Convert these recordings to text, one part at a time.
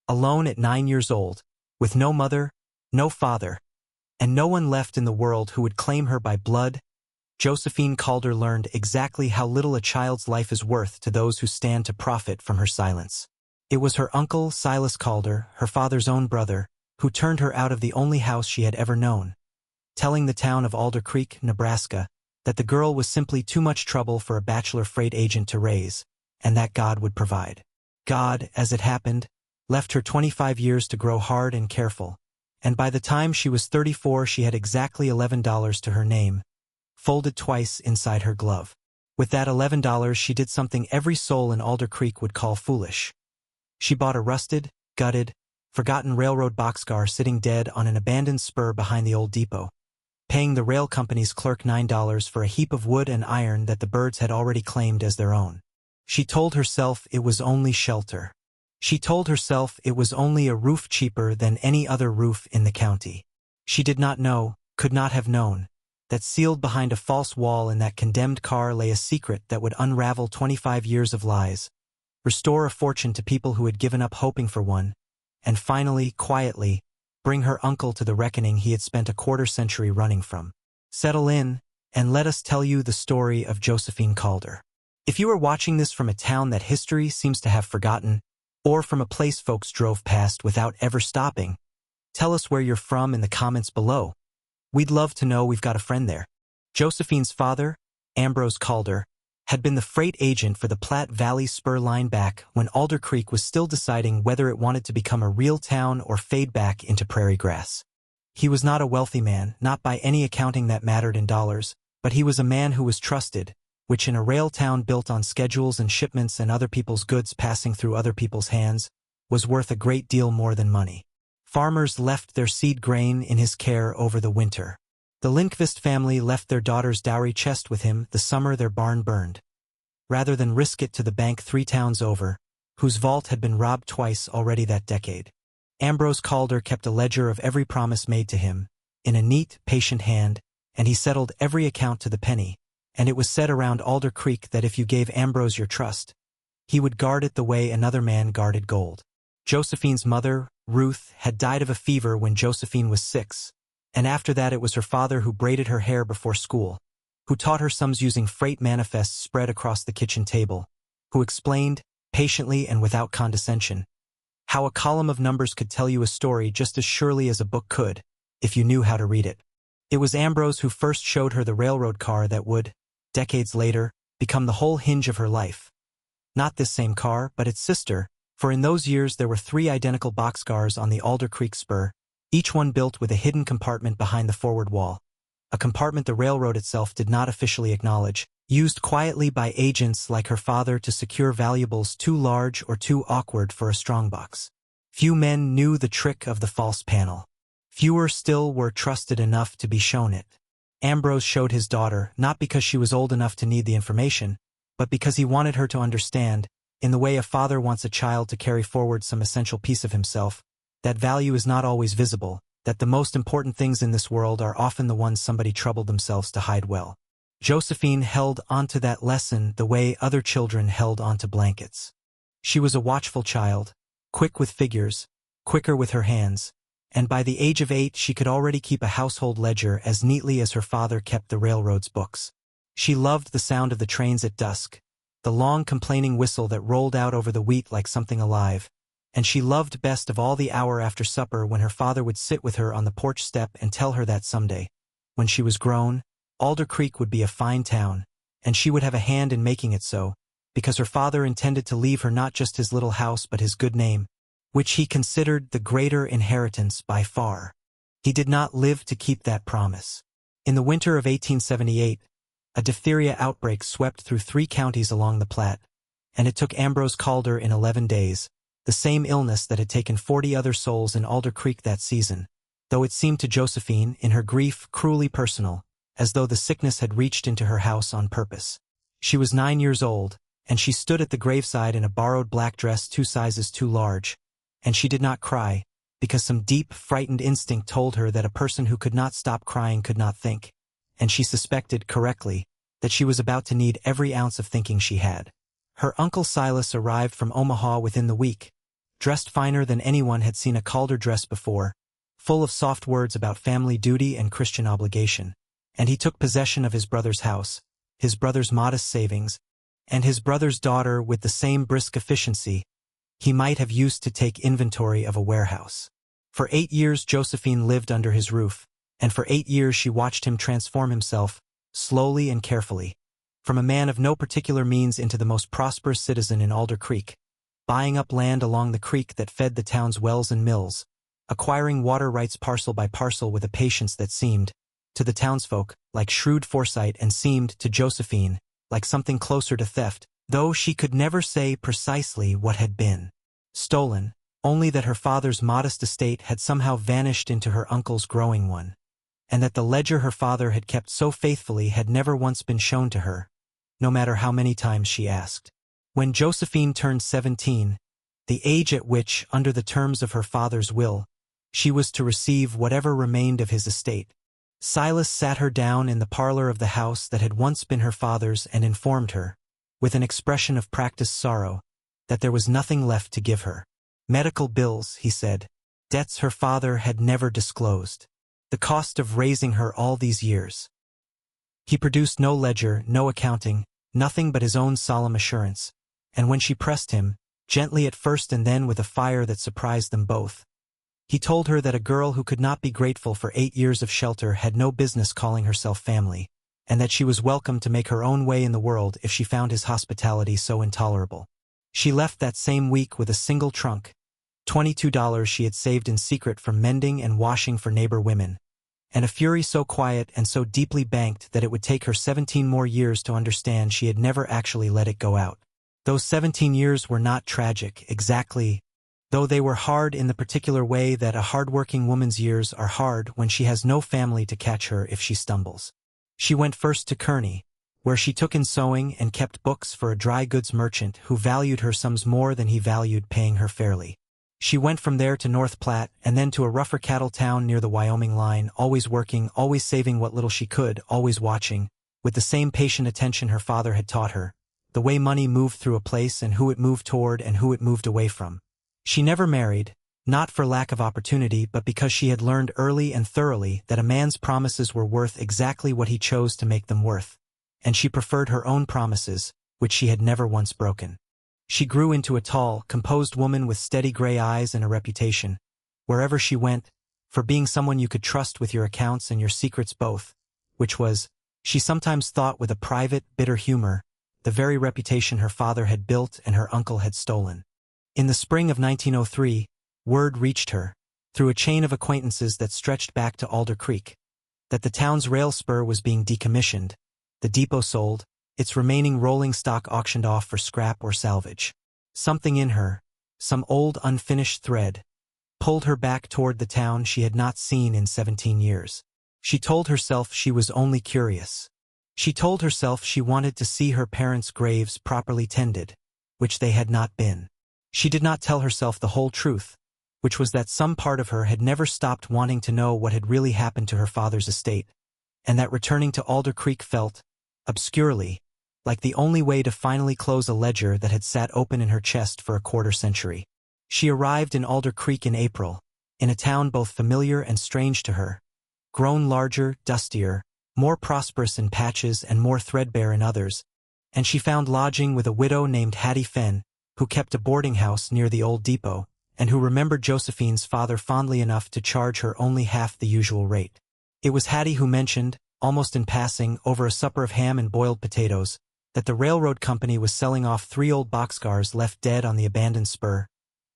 alone at 9 years old, with no mother, no father, and no one left in the world who would claim her by blood. Josephine Calder learned exactly how little a child's life is worth to those who stand to profit from her silence. It was her uncle, Silas Calder, her father's own brother, who turned her out of the only house she had ever known, telling the town of Alder Creek, Nebraska, that the girl was simply too much trouble for a bachelor freight agent to raise, and that God would provide. God, as it happened, left her 25 years to grow hard and careful, and by the time she was 34 she had exactly $11 to her name, folded twice inside her glove. With that $11 she did something every soul in Alder Creek would call foolish. She bought a rusted, gutted, forgotten railroad boxcar sitting dead on an abandoned spur behind the old depot, paying the rail company's clerk $9 for a heap of wood and iron that the birds had already claimed as their own. She told herself it was only shelter. She told herself it was only a roof cheaper than any other roof in the county. She did not know, could not have known, that sealed behind a false wall in that condemned car lay a secret that would unravel 25 years of lies, restore a fortune to people who had given up hoping for one, and finally, quietly, bring her uncle to the reckoning he had spent a quarter-century running from. Settle in, and let us tell you the story of Josephine Calder. If you are watching this from a town that history seems to have forgotten, or from a place folks drove past without ever stopping, tell us where you're from in the comments below. We'd love to know we've got a friend there. Josephine's father, Ambrose Calder, had been the freight agent for the Platte Valley Spur line back when Alder Creek was still deciding whether it wanted to become a real town or fade back into prairie grass. He was not a wealthy man, not by any accounting that mattered in dollars, but he was a man who was trusted, which in a rail town built on schedules and shipments and other people's goods passing through other people's hands, was worth a great deal more than money. Farmers left their seed grain in his care over the winter. The Lindqvist family left their daughter's dowry chest with him the summer their barn burned, rather than risk it to the bank 3 towns over, whose vault had been robbed twice already that decade. Ambrose Calder kept a ledger of every promise made to him, in a neat, patient hand, and he settled every account to the penny, and it was said around Alder Creek that if you gave Ambrose your trust, he would guard it the way another man guarded gold. Josephine's mother, Ruth, had died of a fever when Josephine was 6, and after that it was her father who braided her hair before school, who taught her sums using freight manifests spread across the kitchen table, who explained, patiently and without condescension, how a column of numbers could tell you a story just as surely as a book could, if you knew how to read it. It was Ambrose who first showed her the railroad car that would, decades later, become the whole hinge of her life. Not this same car, but its sister, for in those years there were 3 identical boxcars on the Alder Creek spur, each one built with a hidden compartment behind the forward wall, a compartment the railroad itself did not officially acknowledge, used quietly by agents like her father to secure valuables too large or too awkward for a strongbox. Few men knew the trick of the false panel. Fewer still were trusted enough to be shown it. Ambrose showed his daughter, not because she was old enough to need the information, but because he wanted her to understand, in the way a father wants a child to carry forward some essential piece of himself, that value is not always visible, that the most important things in this world are often the ones somebody troubled themselves to hide well. Josephine held onto that lesson the way other children held onto blankets. She was a watchful child, quick with figures, quicker with her hands, and by the age of 8 she could already keep a household ledger as neatly as her father kept the railroad's books. She loved the sound of the trains at dusk, the long complaining whistle that rolled out over the wheat like something alive, and she loved best of all the hour after supper when her father would sit with her on the porch step and tell her that someday, when she was grown, Alder Creek would be a fine town, and she would have a hand in making it so, because her father intended to leave her not just his little house but his good name, which he considered the greater inheritance by far. He did not live to keep that promise. In the winter of 1878, a diphtheria outbreak swept through 3 counties along the Platte, and it took Ambrose Calder in 11 days, the same illness that had taken 40 other souls in Alder Creek that season, though it seemed to Josephine, in her grief cruelly personal, as though the sickness had reached into her house on purpose. She was 9 years old, and she stood at the graveside in a borrowed black dress 2 sizes too large, and she did not cry, because some deep, frightened instinct told her that a person who could not stop crying could not think, and she suspected, correctly, that she was about to need every ounce of thinking she had. Her uncle Silas arrived from Omaha within the week, dressed finer than anyone had seen a Calder dress before, full of soft words about family duty and Christian obligation. And he took possession of his brother's house, his brother's modest savings, and his brother's daughter with the same brisk efficiency he might have used to take inventory of a warehouse. For 8 years Josephine lived under his roof, and for 8 years she watched him transform himself, slowly and carefully, from a man of no particular means into the most prosperous citizen in Alder Creek, buying up land along the creek that fed the town's wells and mills, acquiring water rights parcel by parcel with a patience that seemed, to the townsfolk, like shrewd foresight, and seemed, to Josephine, like something closer to theft, though she could never say precisely what had been stolen, only that her father's modest estate had somehow vanished into her uncle's growing one, and that the ledger her father had kept so faithfully had never once been shown to her, no matter how many times she asked. When Josephine turned 17, the age at which, under the terms of her father's will, she was to receive whatever remained of his estate, Silas sat her down in the parlor of the house that had once been her father's and informed her, with an expression of practiced sorrow, that there was nothing left to give her. Medical bills, he said, debts her father had never disclosed, the cost of raising her all these years. He produced no ledger, no accounting, nothing but his own solemn assurance, and when she pressed him, gently at first and then with a fire that surprised them both, he told her that a girl who could not be grateful for 8 years of shelter had no business calling herself family, and that she was welcome to make her own way in the world if she found his hospitality so intolerable. She left that same week with a single trunk, $22 she had saved in secret from mending and washing for neighbor women, and a fury so quiet and so deeply banked that it would take her 17 more years to understand she had never actually let it go out. Those 17 years were not tragic, exactly, though they were hard in the particular way that a hard-working woman's years are hard when she has no family to catch her if she stumbles. She went first to Kearney, where she took in sewing and kept books for a dry goods merchant who valued her sums more than he valued paying her fairly. She went from there to North Platte and then to a rougher cattle town near the Wyoming line, always working, always saving what little she could, always watching, with the same patient attention her father had taught her, the way money moved through a place and who it moved toward and who it moved away from. She never married, not for lack of opportunity but because she had learned early and thoroughly that a man's promises were worth exactly what he chose to make them worth, and she preferred her own promises, which she had never once broken. She grew into a tall, composed woman with steady gray eyes and a reputation, wherever she went, for being someone you could trust with your accounts and your secrets both, which was, she sometimes thought with a private, bitter humor, the very reputation her father had built and her uncle had stolen. In the spring of 1903, word reached her, through a chain of acquaintances that stretched back to Alder Creek, that the town's rail spur was being decommissioned, the depot sold, its remaining rolling stock auctioned off for scrap or salvage. Something in her, some old unfinished thread, pulled her back toward the town she had not seen in 17 years. She told herself she was only curious. She told herself she wanted to see her parents' graves properly tended, which they had not been. She did not tell herself the whole truth, which was that some part of her had never stopped wanting to know what had really happened to her father's estate, and that returning to Alder Creek felt, obscurely, like the only way to finally close a ledger that had sat open in her chest for a quarter-century. She arrived in Alder Creek in April, in a town both familiar and strange to her, grown larger, dustier, more prosperous in patches and more threadbare in others, and she found lodging with a widow named Hattie Fenn, who kept a boarding house near the old depot, and who remembered Josephine's father fondly enough to charge her only half the usual rate. It was Hattie who mentioned, almost in passing, over a supper of ham and boiled potatoes, that the railroad company was selling off 3 old boxcars left dead on the abandoned spur,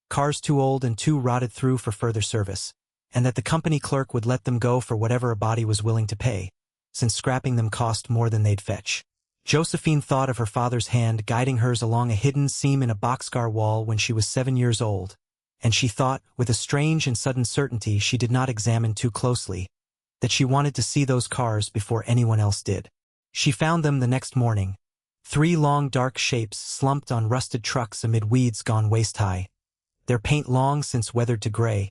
cars too old and too rotted through for further service, and that the company clerk would let them go for whatever a body was willing to pay, since scrapping them cost more than they'd fetch. Josephine thought of her father's hand guiding hers along a hidden seam in a boxcar wall when she was 7 years old, and she thought, with a strange and sudden certainty she did not examine too closely, that she wanted to see those cars before anyone else did. She found them the next morning, 3 long dark shapes slumped on rusted trucks amid weeds gone waist-high, their paint long since weathered to gray,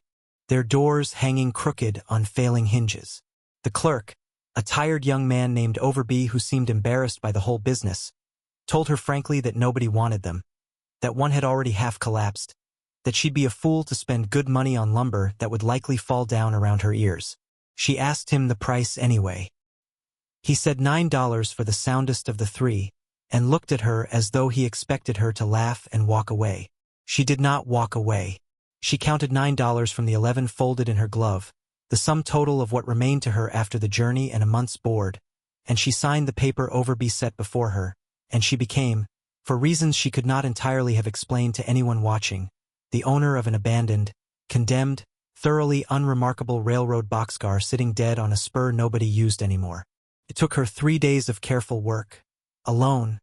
their doors hanging crooked on failing hinges. The clerk, a tired young man named Overby who seemed embarrassed by the whole business, told her frankly that nobody wanted them, that one had already half collapsed, that she'd be a fool to spend good money on lumber that would likely fall down around her ears. She asked him the price anyway. He said $9 for the soundest of the three, and looked at her as though he expected her to laugh and walk away. She did not walk away. She counted $9 from the 11 folded in her glove, the sum total of what remained to her after the journey and a month's board, and she signed the paper over be set before her, and she became, for reasons she could not entirely have explained to anyone watching, the owner of an abandoned, condemned, thoroughly unremarkable railroad boxcar sitting dead on a spur nobody used anymore. It took her 3 days of careful work, alone,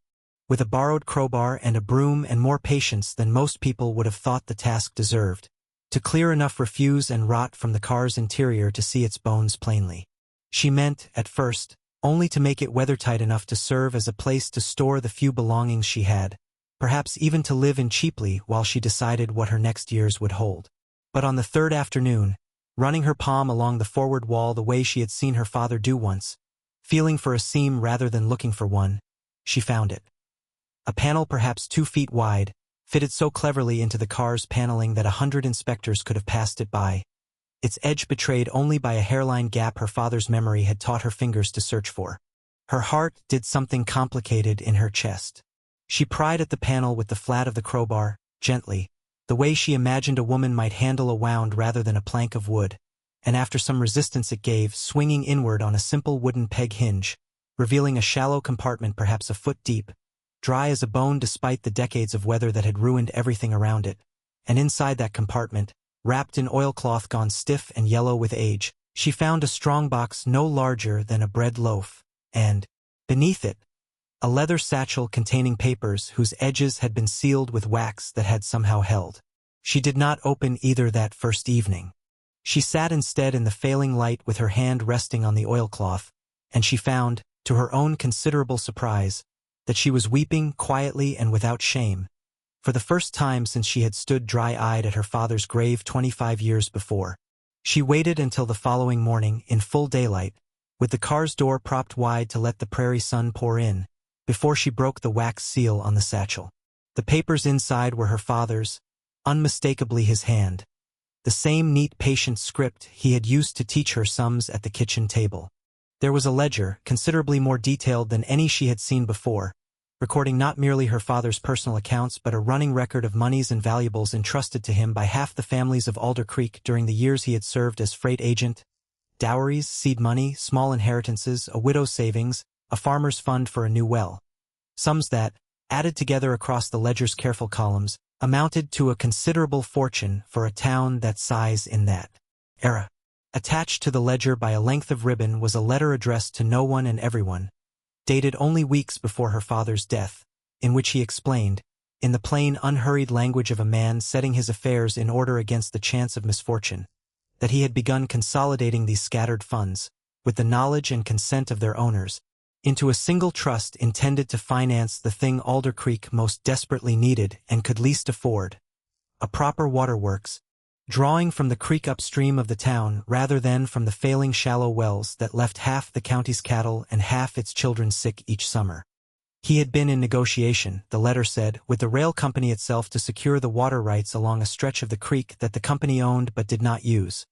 with a borrowed crowbar and a broom and more patience than most people would have thought the task deserved, to clear enough refuse and rot from the car's interior to see its bones plainly. She meant, at first, only to make it weathertight enough to serve as a place to store the few belongings she had, perhaps even to live in cheaply while she decided what her next years would hold. But on the third afternoon, running her palm along the forward wall the way she had seen her father do once, feeling for a seam rather than looking for one, she found it. A panel perhaps 2 feet wide, fitted so cleverly into the car's paneling that 100 inspectors could have passed it by, its edge betrayed only by a hairline gap her father's memory had taught her fingers to search for. Her heart did something complicated in her chest. She pried at the panel with the flat of the crowbar, gently, the way she imagined a woman might handle a wound rather than a plank of wood, and after some resistance it gave, swinging inward on a simple wooden peg hinge, revealing a shallow compartment perhaps a foot deep, dry as a bone despite the decades of weather that had ruined everything around it, and inside that compartment, wrapped in oilcloth gone stiff and yellow with age, she found a strong box no larger than a bread loaf, and, beneath it, a leather satchel containing papers whose edges had been sealed with wax that had somehow held. She did not open either that first evening. She sat instead in the failing light with her hand resting on the oilcloth, and she found, to her own considerable surprise, that she was weeping quietly and without shame, for the first time since she had stood dry-eyed at her father's grave 25 years before. She waited until the following morning, in full daylight, with the car's door propped wide to let the prairie sun pour in, before she broke the wax seal on the satchel. The papers inside were her father's, unmistakably his hand, the same neat patient script he had used to teach her sums at the kitchen table. There was a ledger, considerably more detailed than any she had seen before, recording not merely her father's personal accounts but a running record of moneys and valuables entrusted to him by half the families of Alder Creek during the years he had served as freight agent, dowries, seed money, small inheritances, a widow's savings, a farmer's fund for a new well. Sums that, added together across the ledger's careful columns, amounted to a considerable fortune for a town that size in that era. Attached to the ledger by a length of ribbon was a letter addressed to no one and everyone, dated only weeks before her father's death, in which he explained, in the plain unhurried language of a man setting his affairs in order against the chance of misfortune, that he had begun consolidating these scattered funds, with the knowledge and consent of their owners, into a single trust intended to finance the thing Alder Creek most desperately needed and could least afford, a proper waterworks, drawing from the creek upstream of the town rather than from the failing shallow wells that left half the county's cattle and half its children sick each summer. He had been in negotiation, the letter said, with the rail company itself to secure the water rights along a stretch of the creek that the company owned but did not use,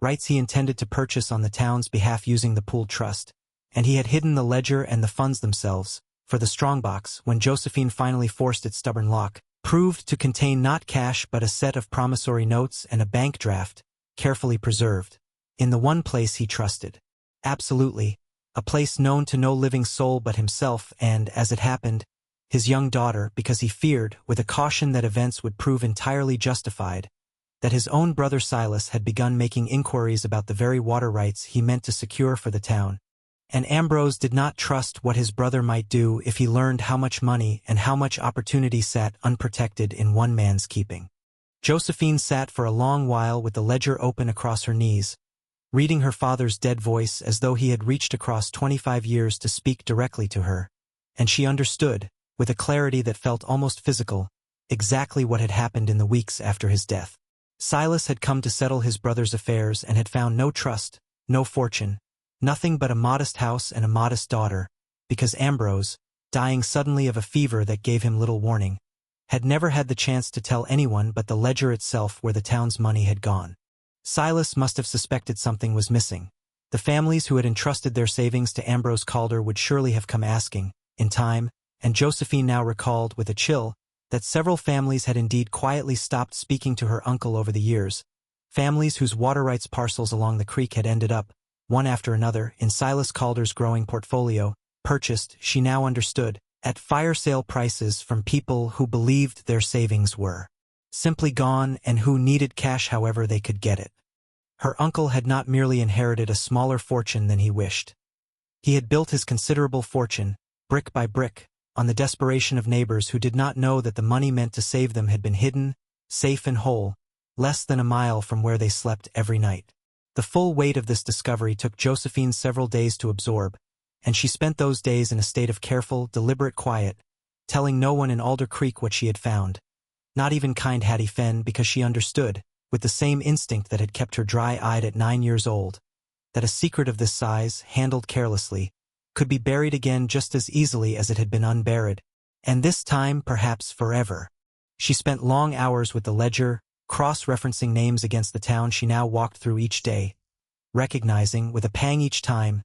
rights he intended to purchase on the town's behalf using the pooled trust, and he had hidden the ledger and the funds themselves, for the strongbox, when Josephine finally forced its stubborn lock, proved to contain not cash but a set of promissory notes and a bank draft, carefully preserved, in the one place he trusted. Absolutely, a place known to no living soul but himself and, as it happened, his young daughter, because he feared, with a caution that events would prove entirely justified, that his own brother Silas had begun making inquiries about the very water rights he meant to secure for the town, and Ambrose did not trust what his brother might do if he learned how much money and how much opportunity sat unprotected in one man's keeping. Josephine sat for a long while with the ledger open across her knees, reading her father's dead voice as though he had reached across 25 years to speak directly to her, and she understood, with a clarity that felt almost physical, exactly what had happened in the weeks after his death. Silas had come to settle his brother's affairs and had found no trust, no fortune, nothing but a modest house and a modest daughter, because Ambrose, dying suddenly of a fever that gave him little warning, had never had the chance to tell anyone but the ledger itself where the town's money had gone. Silas must have suspected something was missing. The families who had entrusted their savings to Ambrose Calder would surely have come asking, in time, and Josephine now recalled, with a chill, that several families had indeed quietly stopped speaking to her uncle over the years, families whose water rights parcels along the creek had ended up, one after another, in Silas Calder's growing portfolio, purchased, she now understood, at fire sale prices from people who believed their savings were simply gone and who needed cash however they could get it. Her uncle had not merely inherited a smaller fortune than he wished. He had built his considerable fortune, brick by brick, on the desperation of neighbors who did not know that the money meant to save them had been hidden, safe and whole, less than a mile from where they slept every night. The full weight of this discovery took Josephine several days to absorb, and she spent those days in a state of careful, deliberate quiet, telling no one in Alder Creek what she had found, not even kind Hattie Fenn, because she understood, with the same instinct that had kept her dry-eyed at 9 years old, that a secret of this size, handled carelessly, could be buried again just as easily as it had been unburied, and this time perhaps forever. She spent long hours with the ledger, cross-referencing names against the town she now walked through each day, recognizing, with a pang each time,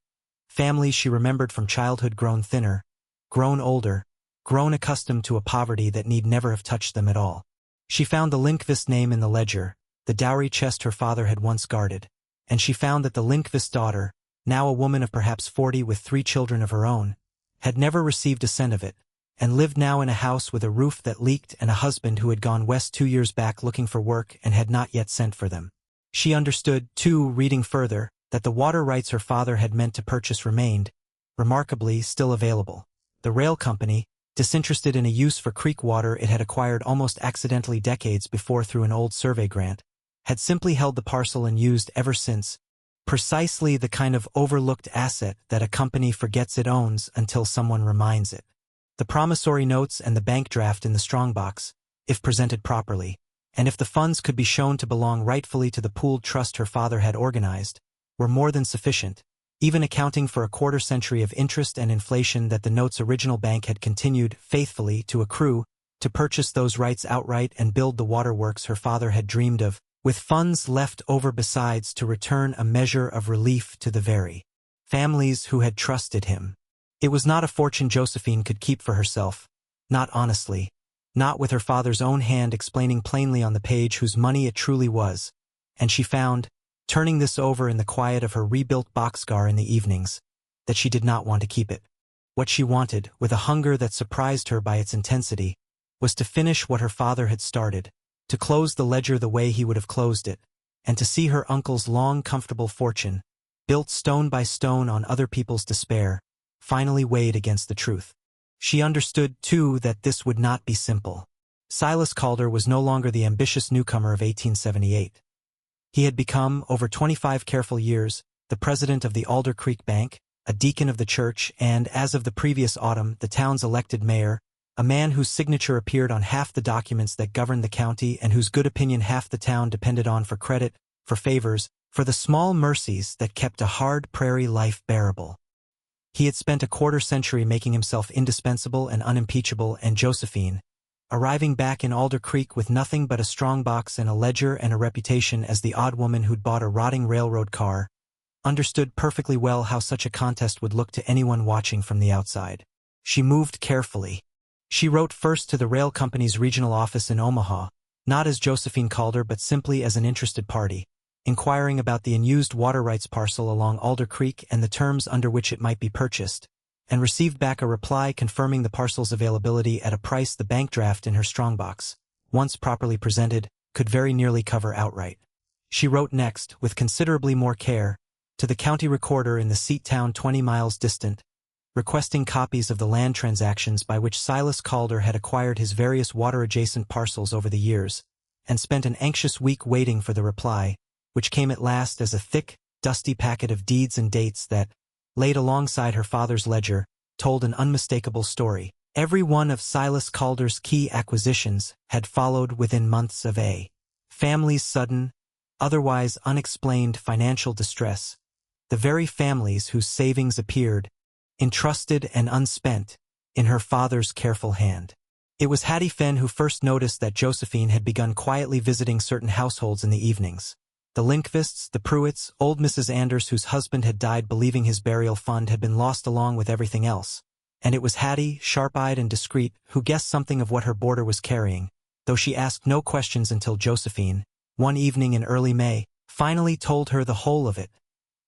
families she remembered from childhood grown thinner, grown older, grown accustomed to a poverty that need never have touched them at all. She found the Lindqvist name in the ledger, the dowry chest her father had once guarded, and she found that the Lindqvist daughter, now a woman of perhaps 40 with 3 children of her own, had never received a cent of it, and lived now in a house with a roof that leaked and a husband who had gone west 2 years back looking for work and had not yet sent for them. She understood, too, reading further, that the water rights her father had meant to purchase remained, remarkably, still available. The rail company, disinterested in a use for creek water it had acquired almost accidentally decades before through an old survey grant, had simply held the parcel and used ever since, precisely the kind of overlooked asset that a company forgets it owns until someone reminds it. The promissory notes and the bank draft in the strongbox, if presented properly, and if the funds could be shown to belong rightfully to the pooled trust her father had organized, were more than sufficient, even accounting for a quarter-century of interest and inflation that the note's original bank had continued, faithfully, to accrue, to purchase those rights outright and build the waterworks her father had dreamed of, with funds left over besides to return a measure of relief to the very families who had trusted him. It was not a fortune Josephine could keep for herself, not honestly, not with her father's own hand explaining plainly on the page whose money it truly was, and she found, turning this over in the quiet of her rebuilt boxcar in the evenings, that she did not want to keep it. What she wanted, with a hunger that surprised her by its intensity, was to finish what her father had started, to close the ledger the way he would have closed it, and to see her uncle's long, comfortable fortune, built stone by stone on other people's despair, finally weighed against the truth. She understood, too, that this would not be simple. Silas Calder was no longer the ambitious newcomer of 1878. He had become, over 25 careful years, the president of the Alder Creek Bank, a deacon of the church, and, as of the previous autumn, the town's elected mayor, a man whose signature appeared on half the documents that governed the county and whose good opinion half the town depended on for credit, for favors, for the small mercies that kept a hard prairie life bearable. He had spent a quarter-century making himself indispensable and unimpeachable, and Josephine, arriving back in Alder Creek with nothing but a strongbox and a ledger and a reputation as the odd woman who'd bought a rotting railroad car, understood perfectly well how such a contest would look to anyone watching from the outside. She moved carefully. She wrote first to the rail company's regional office in Omaha, not as Josephine Calder but simply as an interested party, inquiring about the unused water rights parcel along Alder Creek and the terms under which it might be purchased, and received back a reply confirming the parcel's availability at a price the bank draft in her strongbox, once properly presented, could very nearly cover outright. She wrote next, with considerably more care, to the county recorder in the seat town 20 miles distant, requesting copies of the land transactions by which Silas Calder had acquired his various water-adjacent parcels over the years, and spent an anxious week waiting for the reply, which came at last as a thick, dusty packet of deeds and dates that, laid alongside her father's ledger, told an unmistakable story. Every one of Silas Calder's key acquisitions had followed within months of a family's sudden, otherwise unexplained financial distress, the very families whose savings appeared, entrusted and unspent, in her father's careful hand. It was Hattie Fenn who first noticed that Josephine had begun quietly visiting certain households in the evenings. The Lindqvists, the Pruitts, old Mrs. Anders whose husband had died believing his burial fund had been lost along with everything else. And it was Hattie, sharp-eyed and discreet, who guessed something of what her boarder was carrying, though she asked no questions until Josephine, one evening in early May, finally told her the whole of it,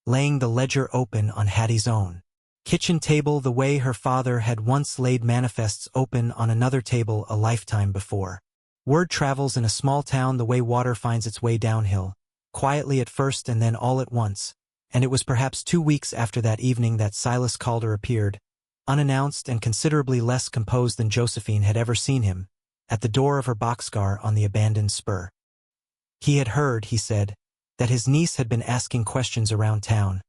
laying the ledger open on Hattie's own kitchen table the way her father had once laid manifests open on another table a lifetime before. Word travels in a small town the way water finds its way downhill, quietly at first and then all at once, and it was perhaps 2 weeks after that evening that Silas Calder appeared, unannounced and considerably less composed than Josephine had ever seen him, at the door of her boxcar on the abandoned spur. He had heard, he said, that his niece had been asking questions around town,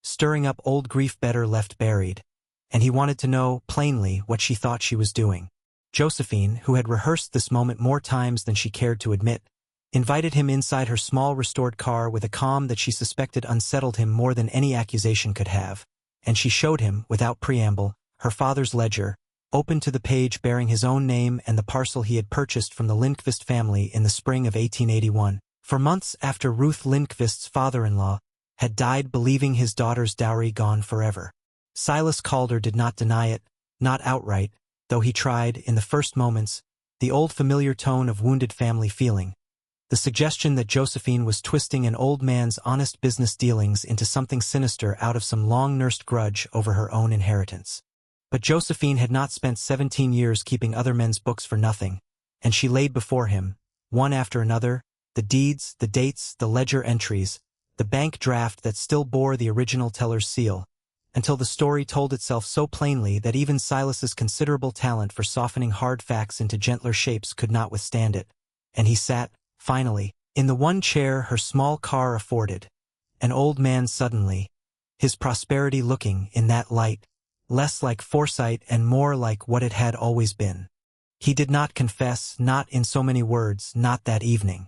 stirring up old grief better left buried, and he wanted to know, plainly, what she thought she was doing. Josephine, who had rehearsed this moment more times than she cared to admit, invited him inside her small restored car with a calm that she suspected unsettled him more than any accusation could have, and she showed him, without preamble, her father's ledger, open to the page bearing his own name and the parcel he had purchased from the Lindqvist family in the spring of 1881, for months after Ruth Lindqvist's father-in-law had died believing his daughter's dowry gone forever. Silas Calder did not deny it, not outright, though he tried, in the first moments, the old familiar tone of wounded family feeling, the suggestion that Josephine was twisting an old man's honest business dealings into something sinister out of some long-nursed grudge over her own inheritance. But Josephine had not spent 17 years keeping other men's books for nothing, and she laid before him, one after another, the deeds, the dates, the ledger entries, the bank draft that still bore the original teller's seal, until the story told itself so plainly that even Silas's considerable talent for softening hard facts into gentler shapes could not withstand it, and he sat, finally, in the one chair her small car afforded, an old man suddenly, his prosperity looking, in that light, less like foresight and more like what it had always been. He did not confess, not in so many words, not that evening.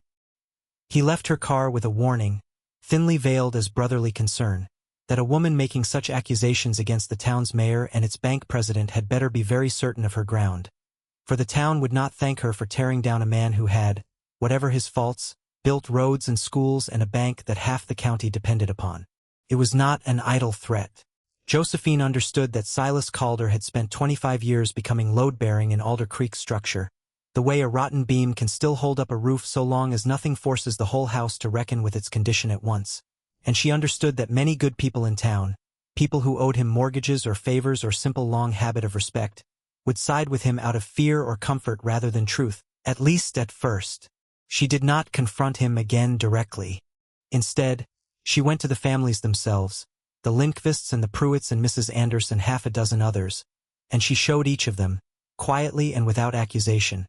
He left her car with a warning, thinly veiled as brotherly concern, that a woman making such accusations against the town's mayor and its bank president had better be very certain of her ground, for the town would not thank her for tearing down a man who had, whatever his faults, built roads and schools and a bank that half the county depended upon. It was not an idle threat. Josephine understood that Silas Calder had spent 25 years becoming load-bearing in Alder Creek's structure, the way a rotten beam can still hold up a roof so long as nothing forces the whole house to reckon with its condition at once, and she understood that many good people in town, people who owed him mortgages or favors or simple long habit of respect, would side with him out of fear or comfort rather than truth, at least at first. She did not confront him again directly. Instead, she went to the families themselves, the Lindqvists and the Pruitts and Mrs. Anders and half a dozen others, and she showed each of them, quietly and without accusation,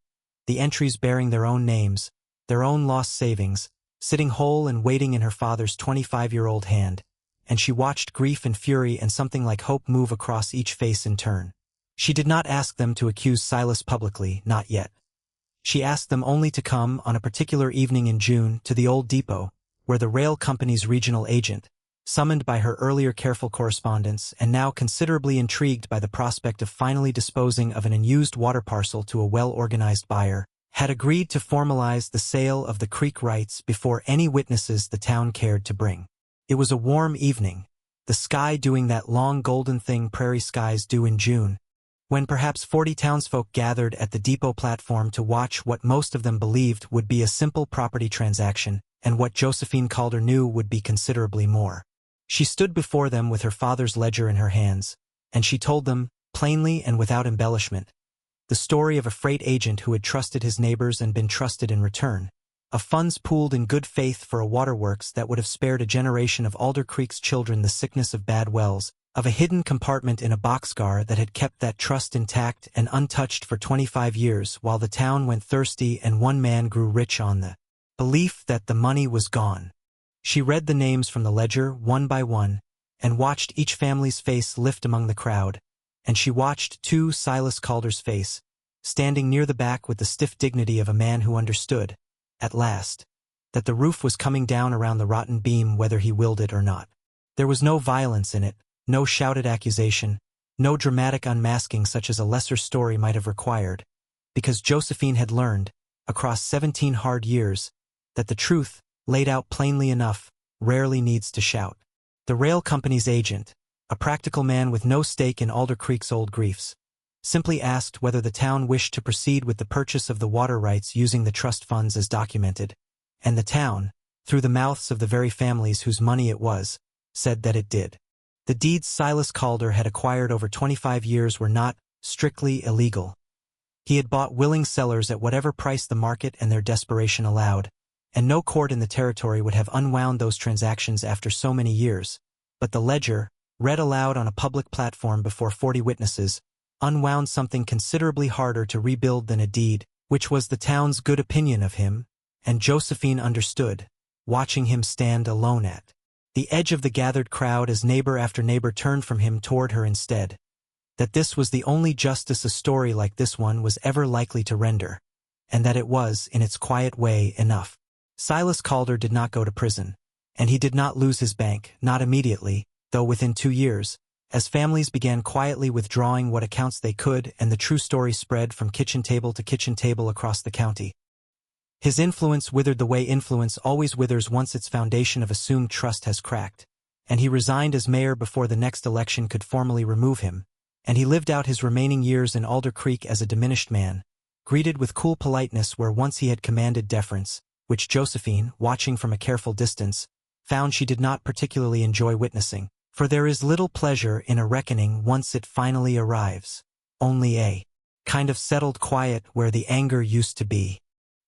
the entries bearing their own names, their own lost savings, sitting whole and waiting in her father's 25-year-old hand, and she watched grief and fury and something like hope move across each face in turn. She did not ask them to accuse Silas publicly, not yet. She asked them only to come, on a particular evening in June, to the old depot, where the rail company's regional agent, summoned by her earlier careful correspondence and now considerably intrigued by the prospect of finally disposing of an unused water parcel to a well-organized buyer, had agreed to formalize the sale of the creek rights before any witnesses the town cared to bring. It was a warm evening, the sky doing that long golden thing prairie skies do in June, when perhaps 40 townsfolk gathered at the depot platform to watch what most of them believed would be a simple property transaction, and what Josephine Calder knew would be considerably more. She stood before them with her father's ledger in her hands, and she told them, plainly and without embellishment, the story of a freight agent who had trusted his neighbors and been trusted in return, of funds pooled in good faith for a waterworks that would have spared a generation of Alder Creek's children the sickness of bad wells, of a hidden compartment in a boxcar that had kept that trust intact and untouched for 25 years while the town went thirsty and one man grew rich on the belief that the money was gone. She read the names from the ledger, one by one, and watched each family's face lift among the crowd, and she watched, too, Silas Calder's face, standing near the back with the stiff dignity of a man who understood, at last, that the roof was coming down around the rotten beam whether he willed it or not. There was no violence in it, no shouted accusation, no dramatic unmasking such as a lesser story might have required, because Josephine had learned, across 17 hard years, that the truth, laid out plainly enough, rarely needs to shout. The rail company's agent, a practical man with no stake in Alder Creek's old griefs, simply asked whether the town wished to proceed with the purchase of the water rights using the trust funds as documented, and the town, through the mouths of the very families whose money it was, said that it did. The deeds Silas Calder had acquired over 25 years were not strictly illegal. He had bought willing sellers at whatever price the market and their desperation allowed, and no court in the territory would have unwound those transactions after so many years, but the ledger, read aloud on a public platform before 40 witnesses, unwound something considerably harder to rebuild than a deed, which was the town's good opinion of him, and Josephine understood, watching him stand alone at the edge of the gathered crowd as neighbor after neighbor turned from him toward her instead, that this was the only justice a story like this one was ever likely to render, and that it was, in its quiet way, enough. Silas Calder did not go to prison, and he did not lose his bank, not immediately, though within 2 years, as families began quietly withdrawing what accounts they could and the true story spread from kitchen table to kitchen table across the county. His influence withered the way influence always withers once its foundation of assumed trust has cracked, and he resigned as mayor before the next election could formally remove him, and he lived out his remaining years in Alder Creek as a diminished man, greeted with cool politeness where once he had commanded deference, which Josephine, watching from a careful distance, found she did not particularly enjoy witnessing, for there is little pleasure in a reckoning once it finally arrives, only a kind of settled quiet where the anger used to be.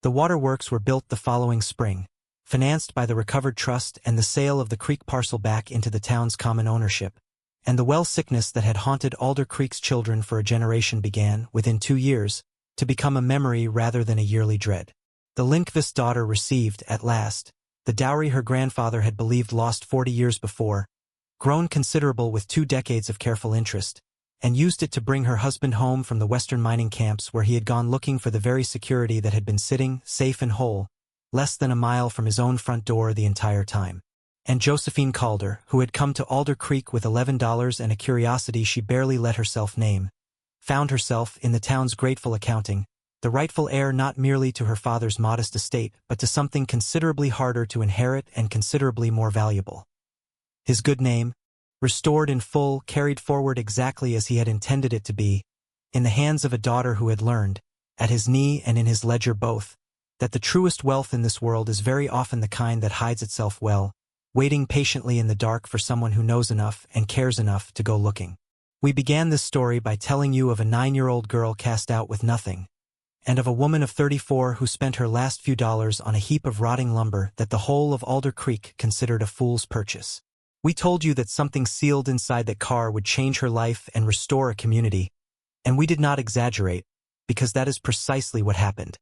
The waterworks were built the following spring, financed by the recovered trust and the sale of the creek parcel back into the town's common ownership, and the well sickness that had haunted Alder Creek's children for a generation began, within 2 years, to become a memory rather than a yearly dread. The Lindqvist daughter received, at last, the dowry her grandfather had believed lost 40 years before, grown considerable with 2 decades of careful interest, and used it to bring her husband home from the western mining camps where he had gone looking for the very security that had been sitting, safe and whole, less than a mile from his own front door the entire time. And Josephine Calder, who had come to Alder Creek with $11 and a curiosity she barely let herself name, found herself, in the town's grateful accounting, the rightful heir not merely to her father's modest estate but to something considerably harder to inherit and considerably more valuable. His good name, restored in full, carried forward exactly as he had intended it to be, in the hands of a daughter who had learned, at his knee and in his ledger both, that the truest wealth in this world is very often the kind that hides itself well, waiting patiently in the dark for someone who knows enough and cares enough to go looking. We began this story by telling you of a 9-year-old girl cast out with nothing, and of a woman of 34 who spent her last few dollars on a heap of rotting lumber that the whole of Alder Creek considered a fool's purchase. We told you that something sealed inside that car would change her life and restore a community, and we did not exaggerate, because that is precisely what happened.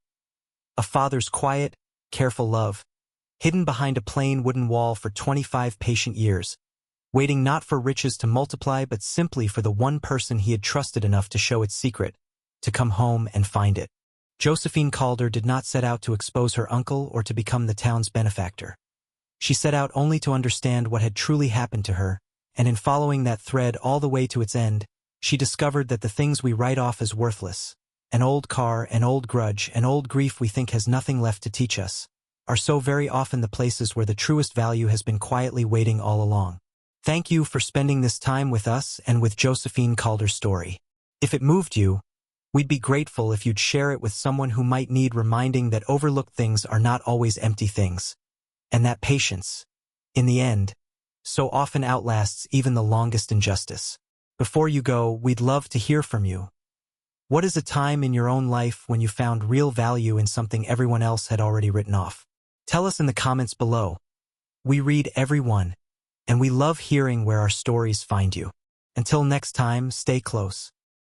A father's quiet, careful love, hidden behind a plain wooden wall for 25 patient years, waiting not for riches to multiply but simply for the one person he had trusted enough to show its secret, to come home and find it. Josephine Calder did not set out to expose her uncle or to become the town's benefactor. She set out only to understand what had truly happened to her, and in following that thread all the way to its end, she discovered that the things we write off as worthless, an old car, an old grudge, an old grief we think has nothing left to teach us, are so very often the places where the truest value has been quietly waiting all along. Thank you for spending this time with us and with Josephine Calder's story. If it moved you, we'd be grateful if you'd share it with someone who might need reminding that overlooked things are not always empty things, and that patience, in the end, so often outlasts even the longest injustice. Before you go, we'd love to hear from you. What is a time in your own life when you found real value in something everyone else had already written off? Tell us in the comments below. We read every one, and we love hearing where our stories find you. Until next time, stay close.